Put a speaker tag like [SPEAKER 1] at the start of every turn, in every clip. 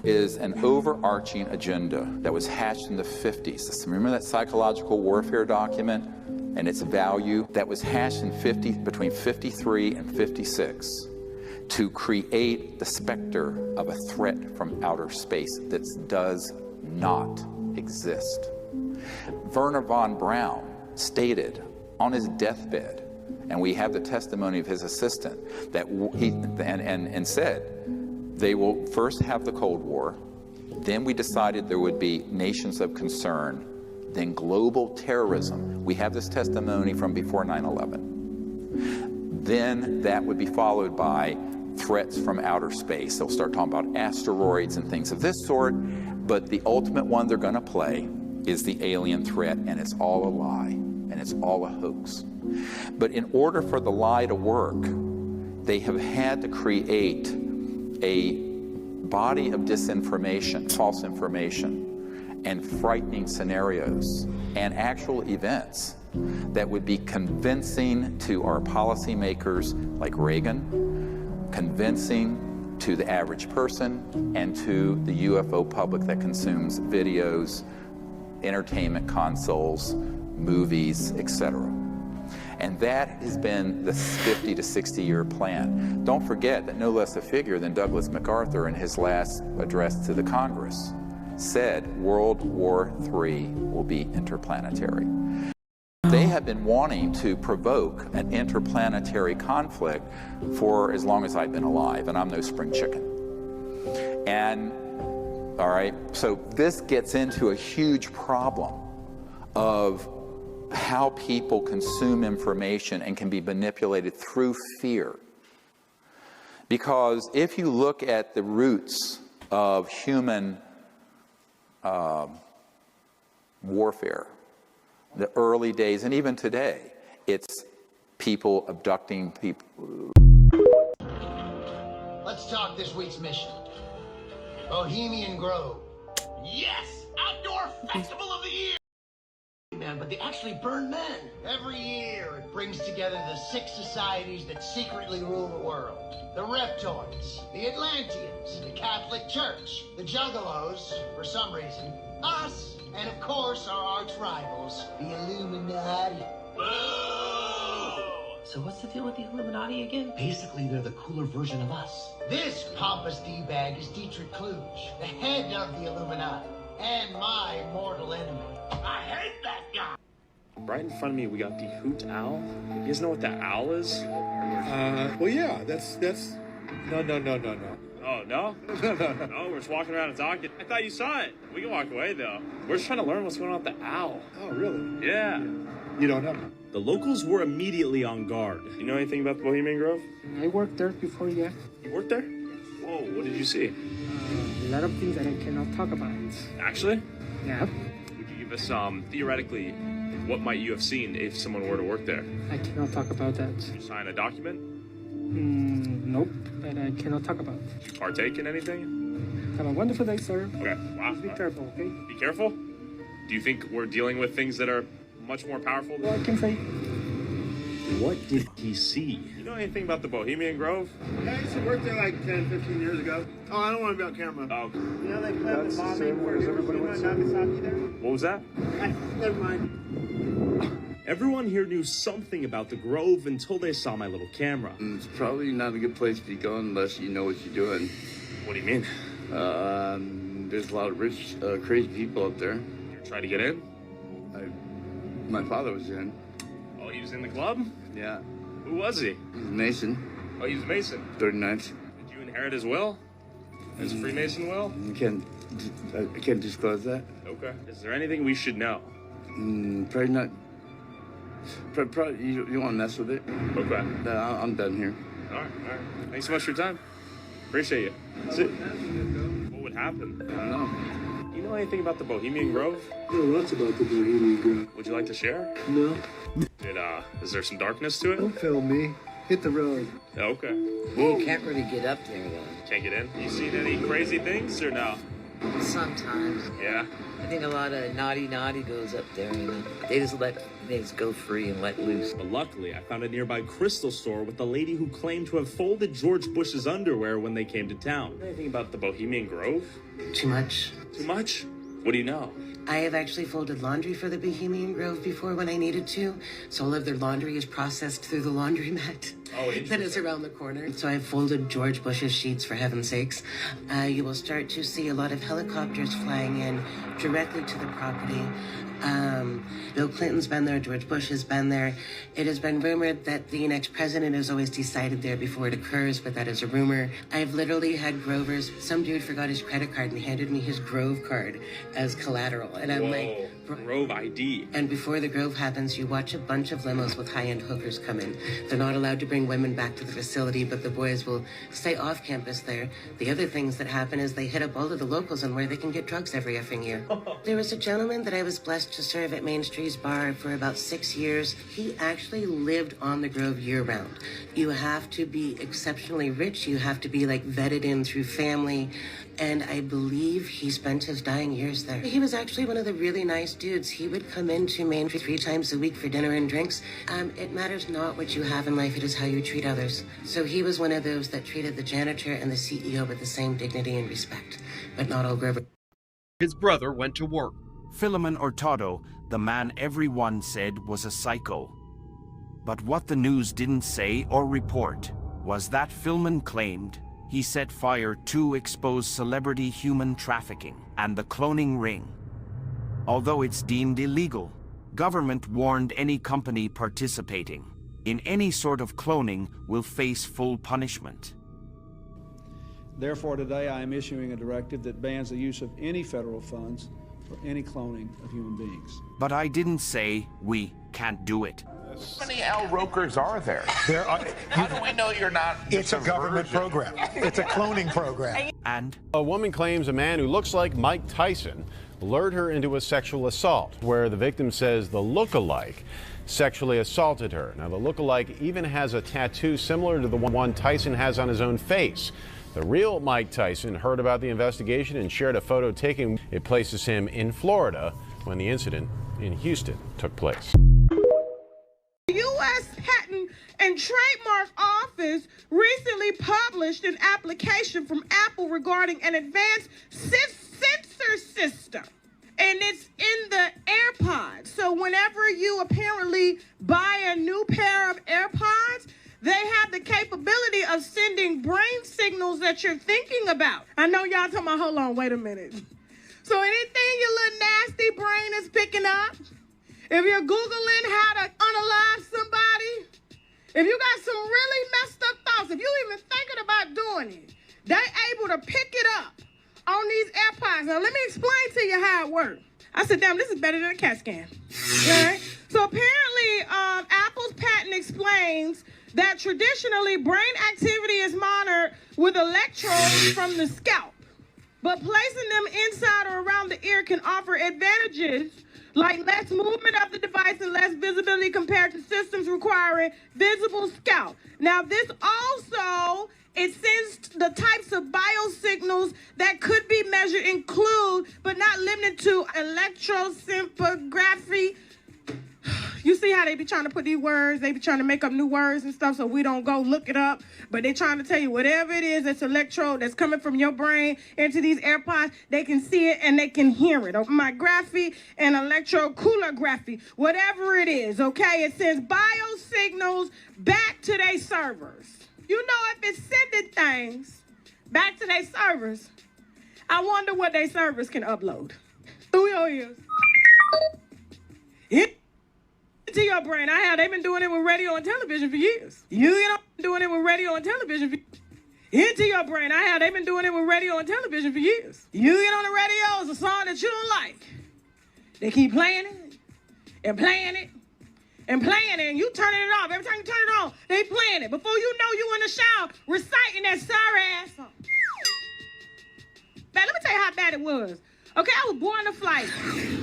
[SPEAKER 1] is an overarching agenda that was hatched in the 50s. Remember that psychological warfare document and its value that was hashed in between 53 and 56 to create the specter of a threat from outer space that does not exist. Wernher von Braun stated on his deathbed, and we have the testimony of his assistant, that and said, they will first have the Cold War, then we decided there would be nations of concern, then global terrorism. We have this testimony from before 9/11. Then that would be followed by threats from outer space. They'll start talking about asteroids and things of this sort, but the ultimate one they're going to play is the alien threat, and it's all a lie, and it's all a hoax. But in order for the lie to work, they have had to create a body of disinformation, false information, and frightening scenarios and actual events that would be convincing to our policymakers like Reagan, convincing to the average person, and to the UFO public that consumes videos, entertainment consoles, movies, etc. And that has been the 50 to 60 year plan. Don't forget that no less a figure than Douglas MacArthur in his last address to the Congress said World War III will be interplanetary. They have been wanting to provoke an interplanetary conflict for as long as I've been alive, and I'm no spring chicken. And, all right, so this gets into a huge problem of how people consume information and can be manipulated through fear. Because if you look at the roots of human warfare, the early days and even today, it's people abducting people.
[SPEAKER 2] Let's talk this week's mission. Bohemian Grove.
[SPEAKER 3] Yes! Outdoor Festival of the Year! Man, but they actually burn men.
[SPEAKER 2] Every year, it brings together the 6 societies that secretly rule the world. The Reptoids, the Atlanteans, the Catholic Church, the Juggalos, for some reason, us, and of course our arch rivals, the Illuminati.
[SPEAKER 3] Boo! So what's the deal with the Illuminati again? Basically, they're the cooler version of us.
[SPEAKER 2] This pompous D-bag is Dietrich Kluge, the head of the Illuminati, and my mortal enemy.
[SPEAKER 3] I hate that guy!
[SPEAKER 4] Right in front of me, we got the hoot owl. You guys know what the owl is?
[SPEAKER 5] Well, yeah, that's... No.
[SPEAKER 4] Oh, no? No, we're just walking around and talking. I thought you saw it. We can walk away, though. We're just trying to learn what's going on with the owl.
[SPEAKER 5] Oh, really?
[SPEAKER 4] Yeah.
[SPEAKER 5] You don't know?
[SPEAKER 6] The locals were immediately on guard.
[SPEAKER 4] You know anything about the Bohemian Grove?
[SPEAKER 7] I worked there before, yeah.
[SPEAKER 4] You worked there? Whoa, what did you see?
[SPEAKER 7] A lot of things that I cannot talk about.
[SPEAKER 6] Actually?
[SPEAKER 7] Yeah.
[SPEAKER 4] Would you give us, theoretically, what might you have seen if someone were to work there?
[SPEAKER 7] I cannot talk about that.
[SPEAKER 4] Did you sign a document?
[SPEAKER 7] Nope, that I cannot talk about.
[SPEAKER 4] Did you partake in anything?
[SPEAKER 7] Have a wonderful day, sir.
[SPEAKER 4] Okay, wow.
[SPEAKER 7] Be careful, okay?
[SPEAKER 4] Be careful? Do you think we're dealing with things that are much more powerful than...
[SPEAKER 7] Well, I can say...
[SPEAKER 6] What did he see?
[SPEAKER 4] You know anything about the Bohemian Grove?
[SPEAKER 5] Yeah, I used to work there like 10, 15 years ago. Oh, I don't want to be on camera.
[SPEAKER 4] Oh,
[SPEAKER 5] You know they planned the bombing for Hiroshima and Nagasaki there?
[SPEAKER 4] what was that?
[SPEAKER 5] Never mind.
[SPEAKER 6] Everyone here knew something about the Grove until they saw my little camera.
[SPEAKER 8] It's probably not a good place to be going unless you know what you're doing.
[SPEAKER 4] What do you mean?
[SPEAKER 8] There's a lot of rich, crazy people up there.
[SPEAKER 4] You try to get in?
[SPEAKER 8] My father was in.
[SPEAKER 4] Oh, he was in the club?
[SPEAKER 8] Yeah.
[SPEAKER 4] Who was he?
[SPEAKER 8] He's a Mason.
[SPEAKER 4] Oh, he was a Mason.
[SPEAKER 8] 39th.
[SPEAKER 4] Did you inherit his will? His Freemason will?
[SPEAKER 8] I can't disclose that.
[SPEAKER 4] Okay. Is there anything we should know?
[SPEAKER 8] Probably not. Probably you want to mess with it?
[SPEAKER 4] Okay.
[SPEAKER 8] I'm done here.
[SPEAKER 4] All right. Thanks so much for your time. Appreciate you. That's it. What would happen?
[SPEAKER 8] I don't know.
[SPEAKER 4] Do you know anything about the Bohemian Grove?
[SPEAKER 5] I know lots about the Bohemian Grove.
[SPEAKER 4] Would you like to share?
[SPEAKER 5] No.
[SPEAKER 4] Is there some darkness to it?
[SPEAKER 5] Don't film me. Hit the road.
[SPEAKER 4] Okay.
[SPEAKER 2] You can't really get up there, though.
[SPEAKER 4] Can't get in? You seen any crazy things or no?
[SPEAKER 9] Sometimes.
[SPEAKER 4] Yeah.
[SPEAKER 9] I think a lot of naughty goes up there, you know. They just go free and let loose.
[SPEAKER 6] But luckily, I found a nearby crystal store with a lady who claimed to have folded George Bush's underwear when they came to town.
[SPEAKER 4] Anything about the Bohemian Grove?
[SPEAKER 9] Too much.
[SPEAKER 4] Too much? What do you know?
[SPEAKER 9] I have actually folded laundry for the Bohemian Grove before when I needed to, so all of their laundry is processed through the laundromat.
[SPEAKER 4] Oh, interesting.
[SPEAKER 9] That is around the corner. So I've folded George Bush's sheets, for heaven's sakes. You will start to see a lot of helicopters flying in directly to the property. Bill Clinton's been there, George Bush has been there. It has been rumored that the next president is always decided there before it occurs, but that is a rumor. I've literally had Grovers. Some dude forgot his credit card and handed me his Grove card as collateral. And I'm like,
[SPEAKER 4] Grove ID.
[SPEAKER 9] And before the Grove happens, you watch a bunch of limos with high-end hookers come in. They're not allowed to bring women back to the facility, but the boys will stay off campus there. The other things that happen is they hit up all of the locals on where they can get drugs every effing year. There was a gentleman that I was blessed to serve at Main Street's bar for about 6 years. He actually lived on the Grove year-round. You have to be exceptionally rich. You have to be like vetted in through family. And I believe he spent his dying years there. He was actually one of the really nice dudes. He would come into Main Street 3 times a week for dinner and drinks. It matters not what you have in life, it is how you treat others. So he was one of those that treated the janitor and the CEO with the same dignity and respect. But not all Grover.
[SPEAKER 10] His brother went to work.
[SPEAKER 11] Philemon Hurtado, the man everyone said was a psycho. But what the news didn't say or report was that Philemon claimed he set fire to expose celebrity human trafficking and the cloning ring. Although it's deemed illegal, government warned any company participating in any sort of cloning will face full punishment.
[SPEAKER 12] Therefore, today I am issuing a directive that bans the use of any federal funds for any cloning of human beings.
[SPEAKER 11] But I didn't say we can't do it.
[SPEAKER 13] How many Al Rokers are there?
[SPEAKER 14] There are.
[SPEAKER 13] How do we know you're not?
[SPEAKER 14] It's a government program. It's a cloning program.
[SPEAKER 11] And
[SPEAKER 15] a woman claims a man who looks like Mike Tyson lured her into a sexual assault, where the victim says the look-alike sexually assaulted her. Now, the look-alike even has a tattoo similar to the one Tyson has on his own face. The real Mike Tyson heard about the investigation and shared a photo taken. It places him in Florida when the incident in Houston took place.
[SPEAKER 16] The U.S. Patent and Trademark Office recently published an application from Apple regarding an advanced sensor system. And it's in the AirPods. So whenever you apparently buy a new pair of AirPods, they have the capability of sending brain signals that you're thinking about. I know y'all talking about, hold on, wait a minute. So anything your little nasty brain is picking up, if you're Googling how to unalive somebody, if you got some really messed up thoughts, if you even thinking about doing it, they're able to pick it up on these AirPods. Now, let me explain to you how it works. I said, damn, this is better than a CAT scan. Right? So apparently, Apple's patent explains that traditionally brain activity is monitored with electrodes from the scalp. But placing them inside or around the ear can offer advantages like less movement of the device and less visibility compared to systems requiring visible scalp. Now, this also, it sends the types of biosignals that could be measured include, but not limited to, electrosynthography. You see how they be trying to put these words, they be trying to make up new words and stuff so we don't go look it up, but they trying to tell you whatever it is that's electrode that's coming from your brain into these AirPods, they can see it and they can hear it. Myography and electrocoolography, whatever it is, okay? It sends biosignals back to their servers. You know, if it's sending things back to their servers, I wonder what their servers can upload. Through your ears. To your brain. They've been doing it with radio and television for years. You know, doing it with radio and television into your brain. They've been doing it with radio and television for years. You get on the radio, it's a song that you don't like. They keep playing it and playing it and playing it, and you turning it off. Every time you turn it on, they playing it. Before you know, you in the shower reciting that sorry ass song. Man, let me tell you how bad it was. Okay, I was born in a flight,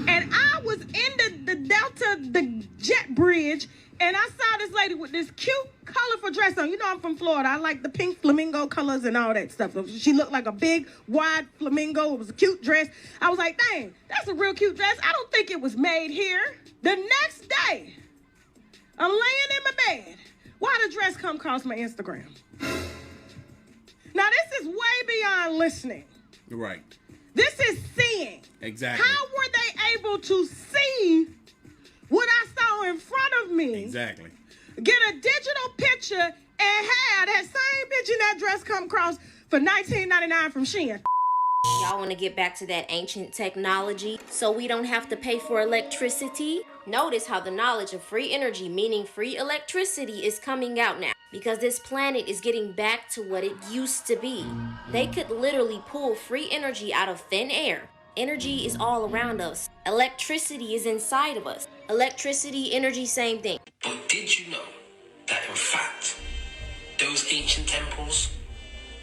[SPEAKER 16] and I was in the Delta, the jet bridge, And I saw this lady with this cute, colorful dress on. You know I'm from Florida. I like the pink flamingo colors and all that stuff. She looked like a big, wide flamingo. It was a cute dress. I was like, dang, that's a real cute dress. I don't think it was made here. The next day, I'm laying in my bed. Why the dress come across my Instagram? Now, this is way beyond listening.
[SPEAKER 17] Right.
[SPEAKER 16] This is seeing.
[SPEAKER 17] Exactly.
[SPEAKER 16] How were they able to see what I saw in front of me?
[SPEAKER 17] Exactly.
[SPEAKER 16] Get a digital picture and have that same picture in that dress come across for $19.99 from Shein.
[SPEAKER 18] Y'all want to get back to that ancient technology so we don't have to pay for electricity? Notice how the knowledge of free energy, meaning free electricity, is coming out now. Because this planet is getting back to what it used to be. They could literally pull free energy out of thin air. Energy is all around us. Electricity is inside of us. Electricity, energy, same thing.
[SPEAKER 3] But did you know that in fact, those ancient temples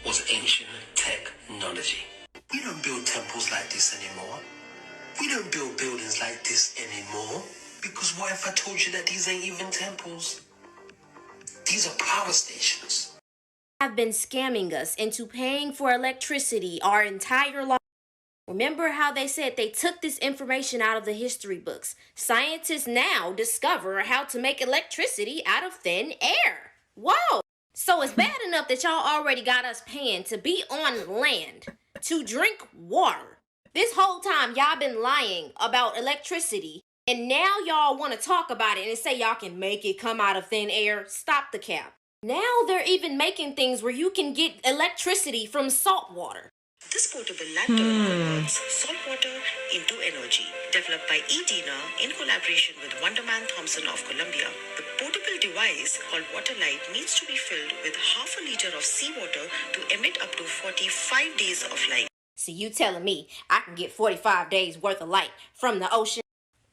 [SPEAKER 3] was ancient technology? We don't build temples like this anymore. We don't build buildings like this anymore. Because what if I told you that these ain't even temples? These are power stations.
[SPEAKER 18] Have been scamming us into paying for electricity our entire life. Remember how they said they took this information out of the history books? Scientists now discover how to make electricity out of thin air. Whoa! So it's bad enough that y'all already got us paying to be on land, to drink water. This whole time y'all been lying about electricity, and now y'all want to talk about it and say y'all can make it come out of thin air. Stop the cap. Now they're even making things where you can get electricity from salt water.
[SPEAKER 19] This portable lantern converts salt water into energy. Developed by Edina in collaboration with Wonderman Thompson of Colombia, the portable device called Waterlight needs to be filled with half a liter of seawater to emit up to 45 days of light.
[SPEAKER 18] So you telling me I can get 45 days worth of light from the ocean?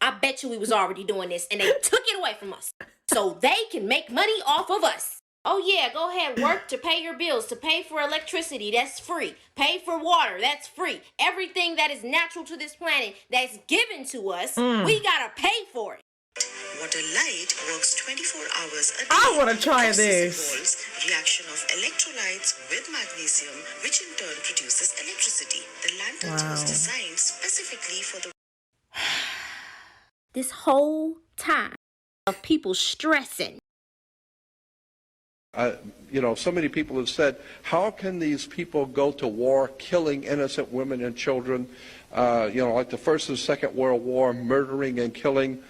[SPEAKER 18] I bet you we was already doing this and they took it away from us so they can make money off of us. Oh yeah, go ahead, work to pay your bills, to pay for electricity, that's free. Pay for water, that's free. Everything that is natural to this planet that's given to us, we gotta pay for it.
[SPEAKER 19] Waterlight works 24 hours a day.
[SPEAKER 16] I want to try
[SPEAKER 19] Process
[SPEAKER 16] this.
[SPEAKER 19] involves reaction of electrolytes with magnesium, which in turn produces electricity. The lantern was designed specifically for the...
[SPEAKER 18] This whole time of people stressing.
[SPEAKER 20] So many people have said, how can these people go to war killing innocent women and children, like the First and Second World War, murdering and killing?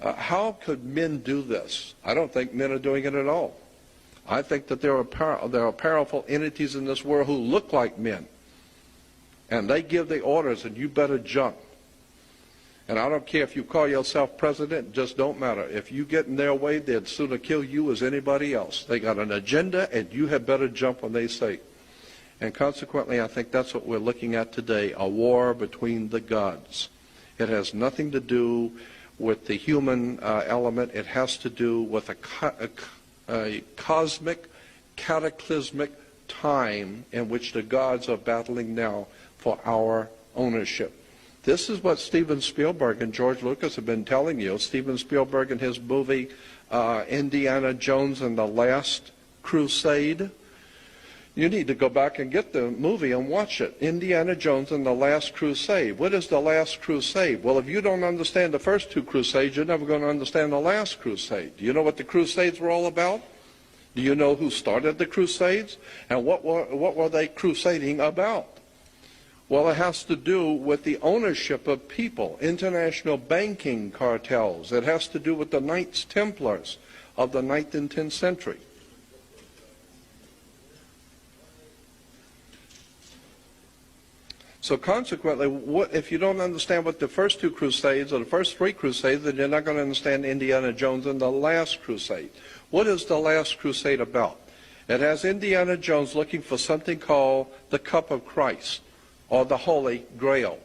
[SPEAKER 20] How could men do this? I don't think men are doing it at all. I think that there are powerful entities in this world who look like men, and they give the orders, and you better jump. And I don't care if you call yourself president, it just don't matter. If you get in their way, they'd sooner kill you as anybody else. They got an agenda, and you had better jump when they say. And consequently, I think that's what we're looking at today, a war between the gods. It has nothing to do with the human element. It has to do with a cosmic, cataclysmic time in which the gods are battling now for our ownership. This is what Steven Spielberg and George Lucas have been telling you. Steven Spielberg in his movie Indiana Jones and the Last Crusade. You need to go back and get the movie and watch it. Indiana Jones and the Last Crusade. What is the Last Crusade? Well, if you don't understand the first two Crusades, you're never going to understand the Last Crusade. Do you know what the Crusades were all about? Do you know who started the Crusades? And what were they crusading about? Well, it has to do with the ownership of people, international banking cartels. It has to do with the Knights Templars of the 9th and 10th century. So consequently, if you don't understand what the first two Crusades or the first three Crusades, then you're not going to understand Indiana Jones and the Last Crusade. What is the Last Crusade about? It has Indiana Jones looking for something called the Cup of Christ, or the Holy Grail.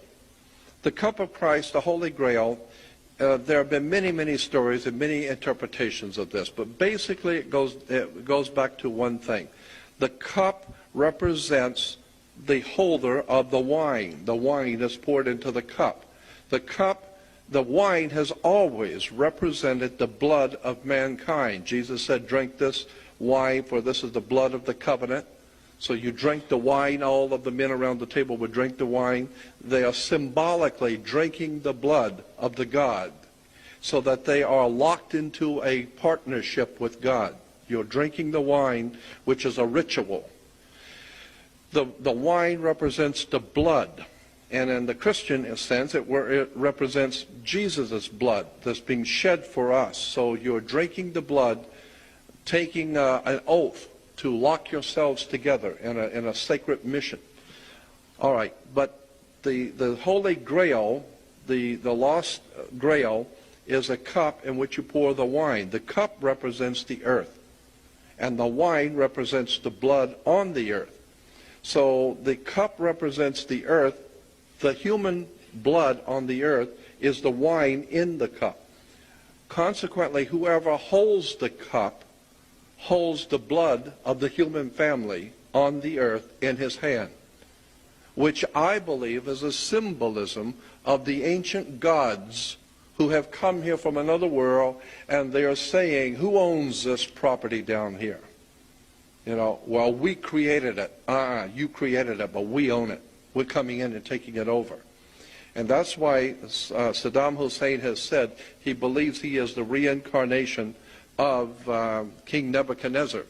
[SPEAKER 20] The Cup of Christ, the Holy Grail, there have been many, many stories and many interpretations of this, but basically it goes back to one thing. The cup represents the holder of the wine. The wine is poured into the cup. The cup The wine has always represented the blood of mankind. Jesus said, drink this wine, for this is the blood of the covenant. So you drink the wine, all of the men around the table would drink the wine. They are symbolically drinking the blood of the God, so that they are locked into a partnership with God. You're drinking the wine, which is a ritual. The wine represents the blood. And in the Christian sense, it represents Jesus' blood that's being shed for us. So you're drinking the blood, taking an oath to lock yourselves together in a sacred mission. All right, but the Holy Grail, the lost Grail, is a cup in which you pour the wine. The cup represents the earth, and the wine represents the blood on the earth. So the cup represents the earth. The human blood on the earth is the wine in the cup. Consequently, whoever holds the cup holds the blood of the human family on the earth in his hand, which I believe is a symbolism of the ancient gods who have come here from another world, and they are saying, who owns this property down here? You know, well, we created it. You created it, but we own it. We're coming in and taking it over. And that's why Saddam Hussein has said he believes he is the reincarnation of King Nebuchadnezzar.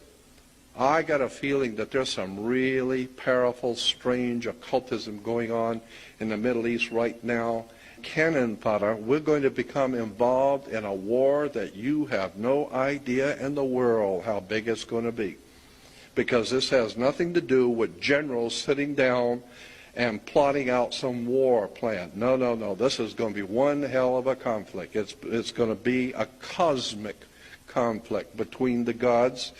[SPEAKER 20] I got a feeling that there's some really powerful, strange occultism going on in the Middle East right now. Cannon fodder, we're going to become involved in a war that you have no idea in the world how big it's going to be. Because this has nothing to do with generals sitting down and plotting out some war plan. No, no, no. This is going to be one hell of a conflict. It's going to be a cosmic conflict between the gods.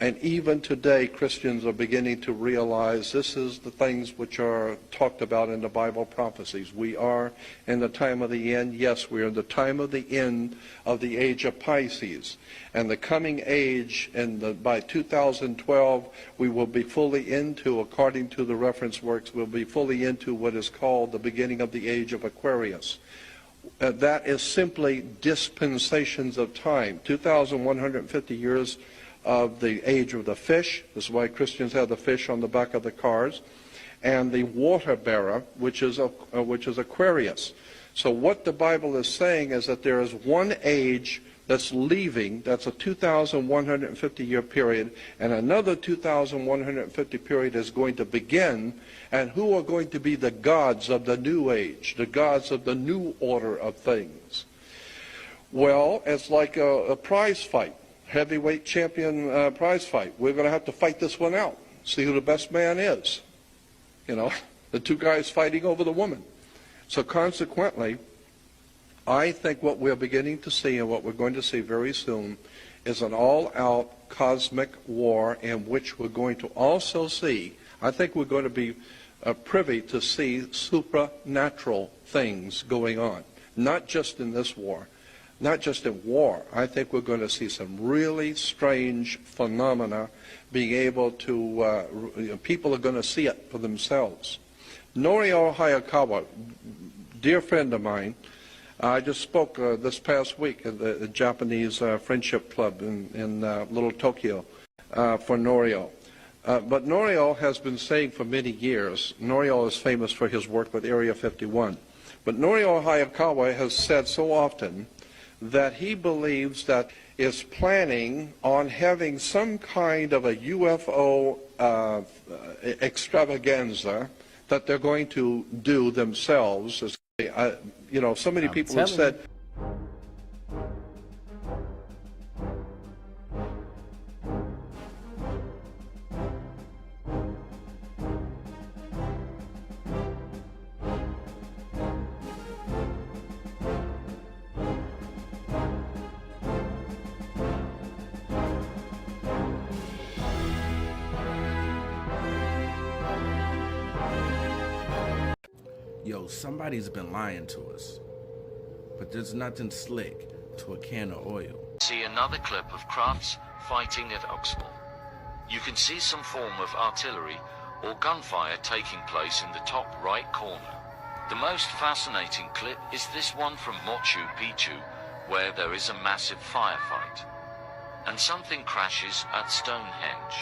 [SPEAKER 20] And even today, Christians are beginning to realize this is the things which are talked about in the Bible prophecies. We are in the time of the end. Yes, we are in the time of the end of the age of Pisces. And the coming age, by 2012, we will be fully into, according to the reference works, we'll be fully into what is called the beginning of the age of Aquarius. That is simply dispensations of time. 2,150 years of the age of the fish. This is why Christians have the fish on the back of the cars. And the water bearer, which is Aquarius. So what the Bible is saying is that there is one age that's leaving, that's a 2,150 year period, and another 2,150 period is going to begin, and who are going to be the gods of the new age, the gods of the new order of things? Well, it's like a prize fight, heavyweight champion prize fight. We're going to have to fight this one out, see who the best man is. You know, the two guys fighting over the woman. So consequently, I think what we're beginning to see and what we're going to see very soon is an all-out cosmic war in which we're going to also see, I think we're going to be privy to see supernatural things going on. Not just in this war, not just in war. I think we're going to see some really strange phenomena being able to, people are going to see it for themselves. Norio Hayakawa, dear friend of mine, I just spoke this past week at the Japanese Friendship Club in Little Tokyo for Norio. But Norio has been saying for many years, Norio is famous for his work with Area 51, but Norio Hayakawa has said so often that he believes that is planning on having some kind of a UFO extravaganza that they're going to do themselves. You know, so many people have said,
[SPEAKER 11] yo, somebody's been lying to us. But there's nothing slick to a can of oil.
[SPEAKER 17] See another clip of crafts fighting at Oxford. You can see some form of artillery or gunfire taking place in the top right corner. The most fascinating clip is this one from Machu Picchu, where there is a massive firefight. And something crashes at Stonehenge.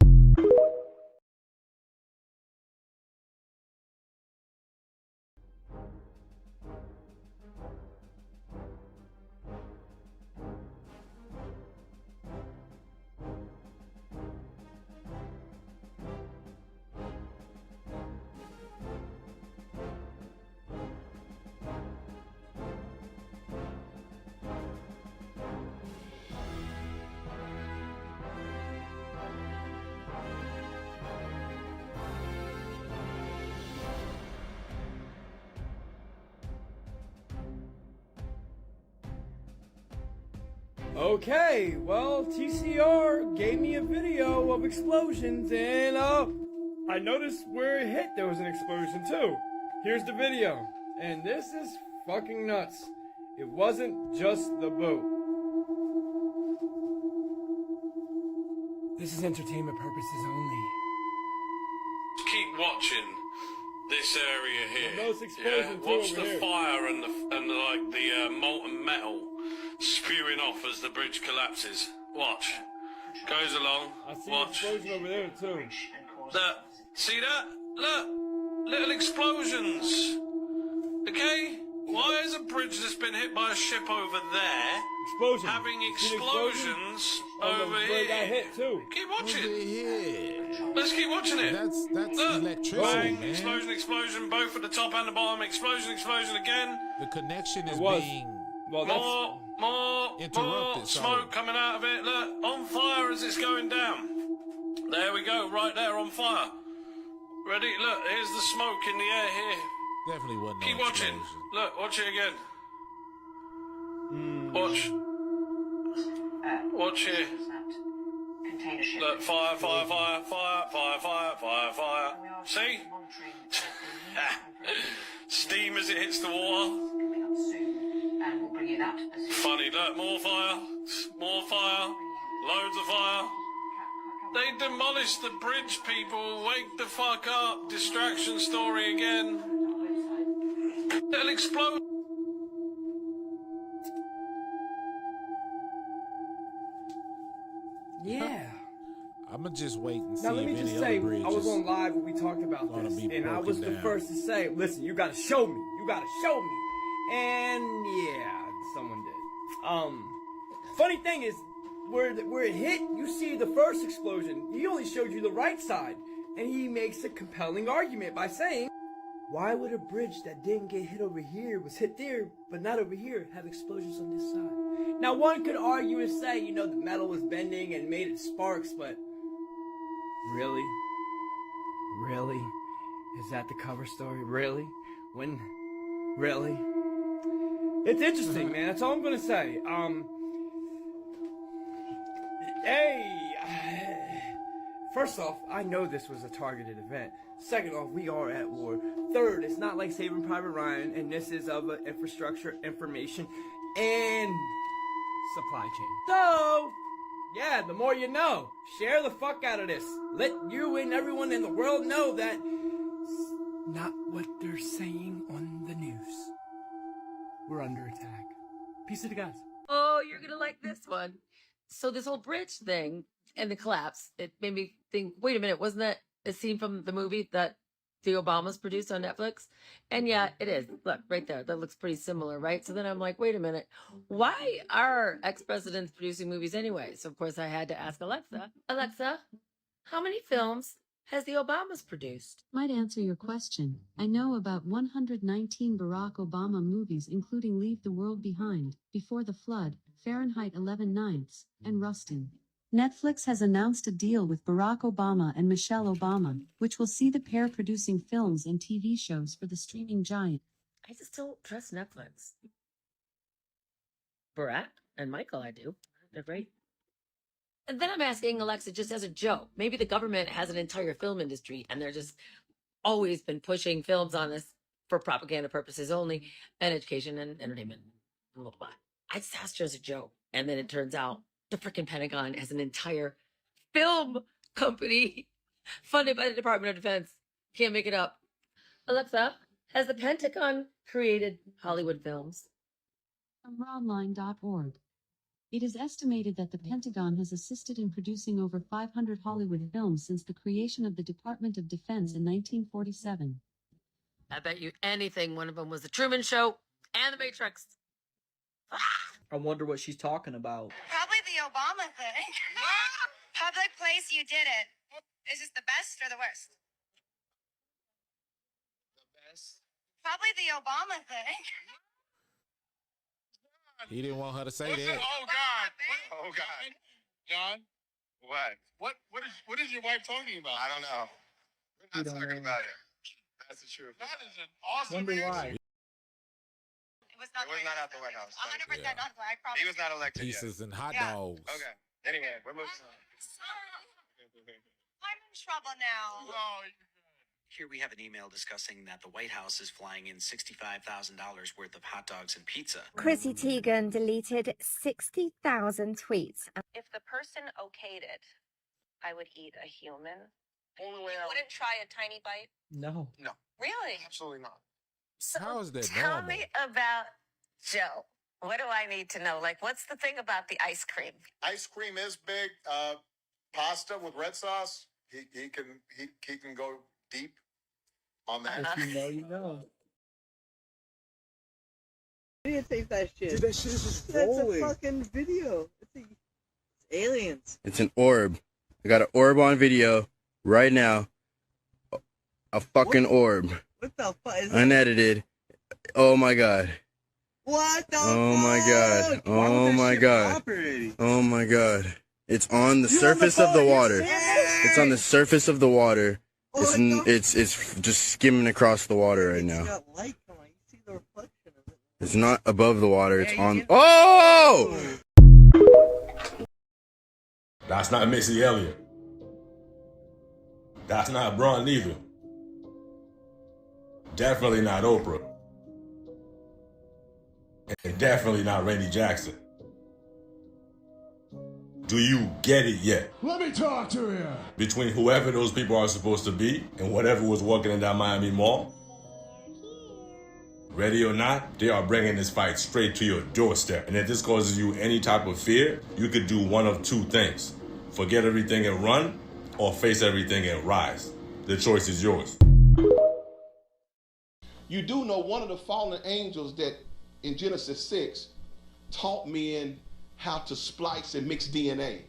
[SPEAKER 21] Okay, well, TCR gave me a video of explosions, and I noticed where it hit there was an explosion too. Here's the video, and this is fucking nuts. It wasn't just the boat. This is entertainment purposes only.
[SPEAKER 22] Keep watching this area here.
[SPEAKER 21] Most explosion too
[SPEAKER 22] Watch
[SPEAKER 21] over
[SPEAKER 22] the
[SPEAKER 21] here.
[SPEAKER 22] fire and the molten metal spewing off as the bridge collapses. Watch. Goes along.
[SPEAKER 21] I see
[SPEAKER 22] Watch.
[SPEAKER 21] an explosion over there too.
[SPEAKER 22] Look. See that? Look. Little explosions. Okay? Why is a bridge that's been hit by a ship over there
[SPEAKER 21] Explosion.
[SPEAKER 22] having
[SPEAKER 21] See the explosion?
[SPEAKER 22] explosions
[SPEAKER 21] Oh,
[SPEAKER 22] over
[SPEAKER 21] where it got
[SPEAKER 22] here?
[SPEAKER 21] hit too.
[SPEAKER 22] Keep watching. Let's keep watching it.
[SPEAKER 23] That's
[SPEAKER 22] Look.
[SPEAKER 23] electricity,
[SPEAKER 22] Bang,
[SPEAKER 23] man.
[SPEAKER 22] explosion, explosion, both at the top and the bottom. Explosion, explosion again.
[SPEAKER 23] The connection is
[SPEAKER 21] was.
[SPEAKER 23] being
[SPEAKER 21] Well,
[SPEAKER 22] More
[SPEAKER 23] interrupted. so
[SPEAKER 22] smoke coming out of it. Look, on fire as it's going down. There we go, right there on fire. Ready? Look, here's the smoke in the air here.
[SPEAKER 23] definitely wasn't.
[SPEAKER 22] Keep
[SPEAKER 23] no
[SPEAKER 22] watching.
[SPEAKER 23] explosion.
[SPEAKER 22] Look, watch it again. Watch. Watch here. Look, fire, fire, fire, fire, fire, fire, fire, fire. See? Steam as it hits the water. Funny, look, more fire, loads of fire. They demolished the bridge, people. Wake the fuck up. Distraction story again. It'll explode.
[SPEAKER 21] Yeah.
[SPEAKER 23] I'm gonna just wait and see
[SPEAKER 21] Now let me
[SPEAKER 23] if
[SPEAKER 21] just
[SPEAKER 23] any
[SPEAKER 21] say,
[SPEAKER 23] other bridges.
[SPEAKER 21] I was on live when we talked about
[SPEAKER 23] gonna
[SPEAKER 21] this,
[SPEAKER 23] be
[SPEAKER 21] and I was
[SPEAKER 23] broken
[SPEAKER 21] the
[SPEAKER 23] down.
[SPEAKER 21] first to say, listen, you gotta show me. You gotta show me. And yeah, someone did. Funny thing is, where it hit, you see the first explosion. He only showed you the right side, and he makes a compelling argument by saying, why would a bridge that didn't get hit over here, was hit there, but not over here, have explosions on this side? Now, one could argue and say, you know, the metal was bending and made it sparks, but really? Really? Is that the cover story? Really? When? Really? It's interesting, man. That's all I'm gonna say. First off, I know this was a targeted event. Second off, we are at war. Third, it's not like Saving Private Ryan, and this is of infrastructure, information, and supply chain. So, yeah, the more you know. Share the fuck out of this. Let you and everyone in the world know that it's not what they're saying on the news. We're under attack. Peace to the guys.
[SPEAKER 24] Oh, you're gonna like this one. So this whole bridge thing and the collapse, it made me think, wait a minute, wasn't that a scene from the movie that the Obamas produced on Netflix? And yeah, it is. Look, right there. That looks pretty similar, right? So then I'm like, wait a minute. Why are ex-presidents producing movies anyway? So of course I had to ask Alexa. Alexa, how many films has the Obamas produced?
[SPEAKER 25] Might answer your question. I know about 119 Barack Obama movies, including Leave the World Behind, Before the Flood, Fahrenheit 11/9, and Rustin. Netflix has announced a deal with Barack Obama and Michelle Obama, which will see the pair producing films and TV shows for the streaming giant.
[SPEAKER 24] I just don't trust Netflix. Barack and Michael, I do. They're great. And then I'm asking Alexa just as a joke. Maybe the government has an entire film industry and they're just always been pushing films on us for propaganda purposes only and education and entertainment. Blah, blah, blah. I just asked her as a joke. And then it turns out the frickin' Pentagon has an entire film company funded by the Department of Defense. Can't make it up. Alexa, Has the Pentagon created Hollywood films?
[SPEAKER 25] From rawline.org. It is estimated that the Pentagon has assisted in producing over 500 Hollywood films since the creation of the Department of Defense in 1947.
[SPEAKER 24] I bet you anything one of them was The Truman Show and The Matrix.
[SPEAKER 1] I wonder what she's talking about.
[SPEAKER 2] Probably the Obama thing. Public place, you did it. Is this the best or the worst? The best. Probably the Obama thing.
[SPEAKER 23] He didn't want her to say that.
[SPEAKER 5] Oh God! Oh God! John, what? What is your wife talking about? I don't know. We're not talking about it. That's the truth. That is an awesome.
[SPEAKER 1] Wonder why.
[SPEAKER 2] It was not at the White House. 100% not why. I promise.
[SPEAKER 5] He was not elected
[SPEAKER 23] Pieces
[SPEAKER 5] yet.
[SPEAKER 23] and hot dogs.
[SPEAKER 5] Okay. Anyway, we're moving on.
[SPEAKER 2] I'm in trouble now.
[SPEAKER 5] Oh,
[SPEAKER 7] Here we have an email discussing that the White House is flying in $65,000 worth of hot dogs and pizza.
[SPEAKER 8] Chrissy Teigen deleted 60,000 tweets.
[SPEAKER 2] If the person okayed it, I would eat a human. Only way I wouldn't try a tiny bite.
[SPEAKER 1] No.
[SPEAKER 5] No.
[SPEAKER 2] Really?
[SPEAKER 5] Absolutely not.
[SPEAKER 2] So
[SPEAKER 23] How is that
[SPEAKER 2] tell
[SPEAKER 23] normal?
[SPEAKER 2] me about Joe. What do I need to know? Like, what's the thing about the ice cream?
[SPEAKER 5] Ice cream is big. Pasta with red sauce. He can go deep on that.
[SPEAKER 1] If you know, you know.
[SPEAKER 26] Videotape that shit.
[SPEAKER 27] Dude, that shit is just
[SPEAKER 26] That's
[SPEAKER 27] rolling.
[SPEAKER 26] a fucking video. It's aliens.
[SPEAKER 27] It's an orb. I got an orb on video right now. A fucking orb.
[SPEAKER 26] What the fuck is
[SPEAKER 27] Unedited. Oh my god.
[SPEAKER 26] What the
[SPEAKER 27] Oh my god. Oh my god. Oh my god. It's on the surface of the water. It's on the surface of the water. It's just skimming across the water right now. It's not above the water. It's on. Oh!
[SPEAKER 28] That's not Missy Elliott. That's not Braun either. Definitely not Oprah. And definitely not Randy Jackson. Do you get it yet?
[SPEAKER 23] Let me talk to you.
[SPEAKER 28] Between whoever those people are supposed to be and whatever was walking in that Miami mall, ready or not, they are bringing this fight straight to your doorstep. And if this causes you any type of fear, you could do one of two things. Forget everything and run, or face everything and rise. The choice is yours.
[SPEAKER 29] You do know one of the fallen angels that in Genesis 6 taught men how to splice and mix DNA.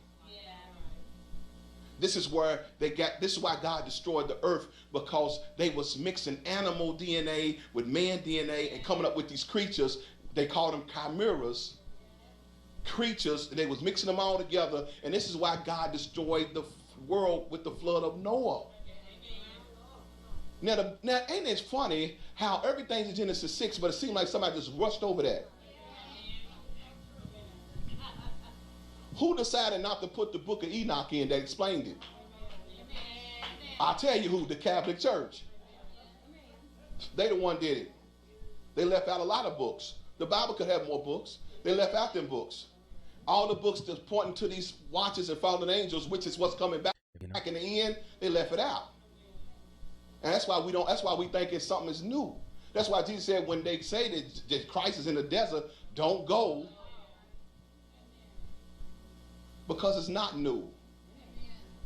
[SPEAKER 29] This is where this is why God destroyed the earth, because they was mixing animal DNA with man DNA and coming up with these creatures. They called them chimeras, creatures, and they was mixing them all together. And this is why God destroyed the world with the flood of Noah. Now ain't it funny how everything's in Genesis 6, but it seems like somebody just rushed over that. Who decided not to put the book of Enoch in that explained it? I'll tell you who, the Catholic Church. They the one did it. They left out a lot of books. The Bible could have more books. They left out them books. All the books that's pointing to these watchers and fallen angels, which is what's coming back in the end, they left it out. And that's why we think it's something that's new. That's why Jesus said when they say that Christ is in the desert, don't go. Because it's not new.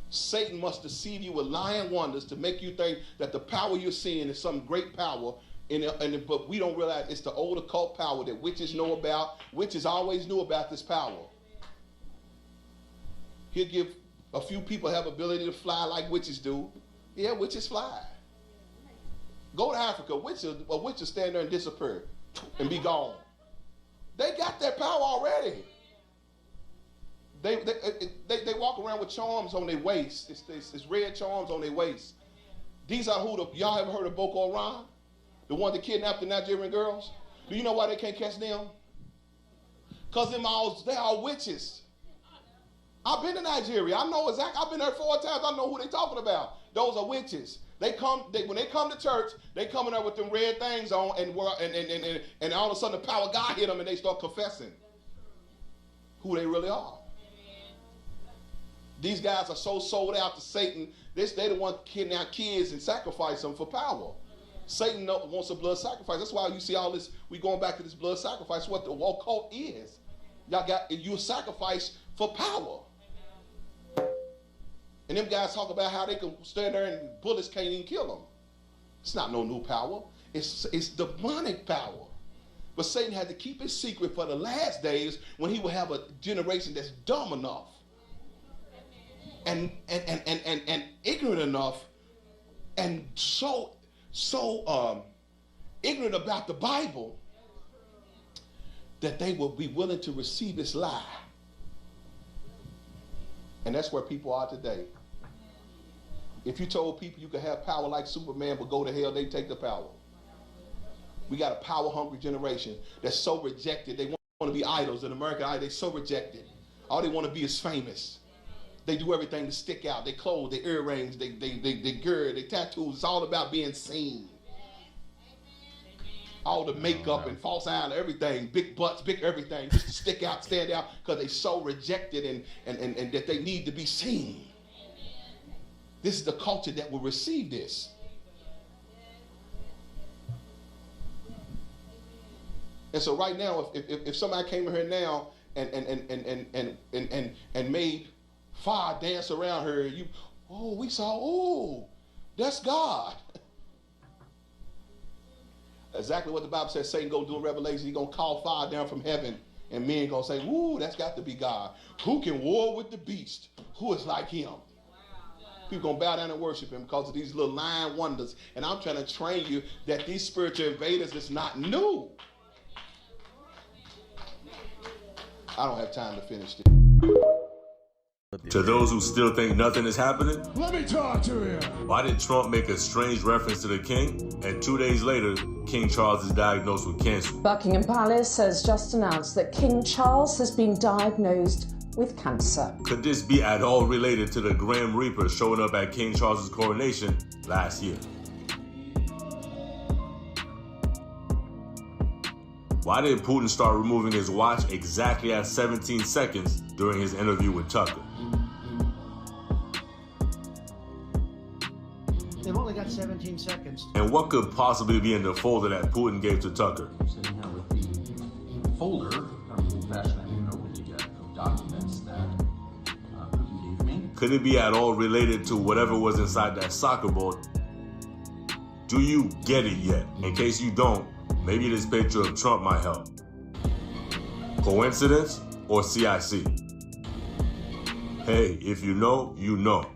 [SPEAKER 29] Satan must deceive you with lying wonders to make you think that the power you're seeing is some great power, but we don't realize it's the old occult power that witches know about. Witches always knew about this power. He'll give a few people have ability to fly like witches do. Yeah, witches fly. Go to Africa, a witch will stand there and disappear and be gone. They got that power already. They walk around with charms on their waist. It's red charms on their waist. These are y'all ever heard of Boko Haram? The one that kidnapped the Nigerian girls? Do you know why they can't catch them? Because they all witches. I've been to Nigeria. I know exactly. I've been there 4 times. I know who they're talking about. Those are witches. When they come to church, they come in there with them red things on, and all of a sudden the power of God hit them, and they start confessing who they really are. These guys are so sold out to Satan. They the one kidnap kids and sacrifice them for power. Satan wants a blood sacrifice. That's why you see all this, we going back to this blood sacrifice, what the occult is. You sacrifice for power. And them guys talk about how they can stand there and bullets can't even kill them. It's not no new power. It's demonic power. But Satan had to keep his secret for the last days when he will have a generation that's dumb enough and ignorant enough and so ignorant about the Bible that they will be willing to receive this lie. And that's where people are today. If you told people you could have power like Superman but go to hell, they take the power. We got a power-hungry generation that's so rejected. They want to be idols. In American Idol, they're so rejected. All they want to be is famous. They do everything to stick out. They clothes, their earrings, they gird, they tattoos. It's all about being seen. All the makeup and false eyeliner, everything, big butts, big everything, just to stick out, stand out, because they're so rejected and that they need to be seen. This is the culture that will receive this. And so right now, if somebody came in here now and made fire dance around her, we saw, that's God. Exactly what the Bible says Satan go do in Revelation. He's going to call fire down from heaven, and men going to say, ooh, that's got to be God. Who can war with the beast? Who is like him? People going to bow down and worship him because of these little lying wonders. And I'm trying to train you that these spiritual invaders is not new. I don't have time to finish this.
[SPEAKER 28] To those who still think nothing is happening,
[SPEAKER 23] Let me talk to you.
[SPEAKER 28] why did Trump make a strange reference to the king? And 2 days later, King Charles is diagnosed with cancer.
[SPEAKER 3] Buckingham Palace has just announced that King Charles has been diagnosed with cancer.
[SPEAKER 28] Could this be at all related to the Grim Reaper showing up at King Charles's coronation last year? Why did Putin start removing his watch exactly at 17 seconds during his interview with Tucker?
[SPEAKER 4] They've only got 17 seconds.
[SPEAKER 28] And what could possibly be in the folder that Putin gave to Tucker?
[SPEAKER 6] Sitting here with the folder, kind of old-fashioned, I didn't know where you get documents that Putin gave me.
[SPEAKER 28] Could it be at all related to whatever was inside that soccer ball? Do you get it yet? In case you don't, maybe this picture of Trump might help. Coincidence or CIC? Hey, if you know, you know.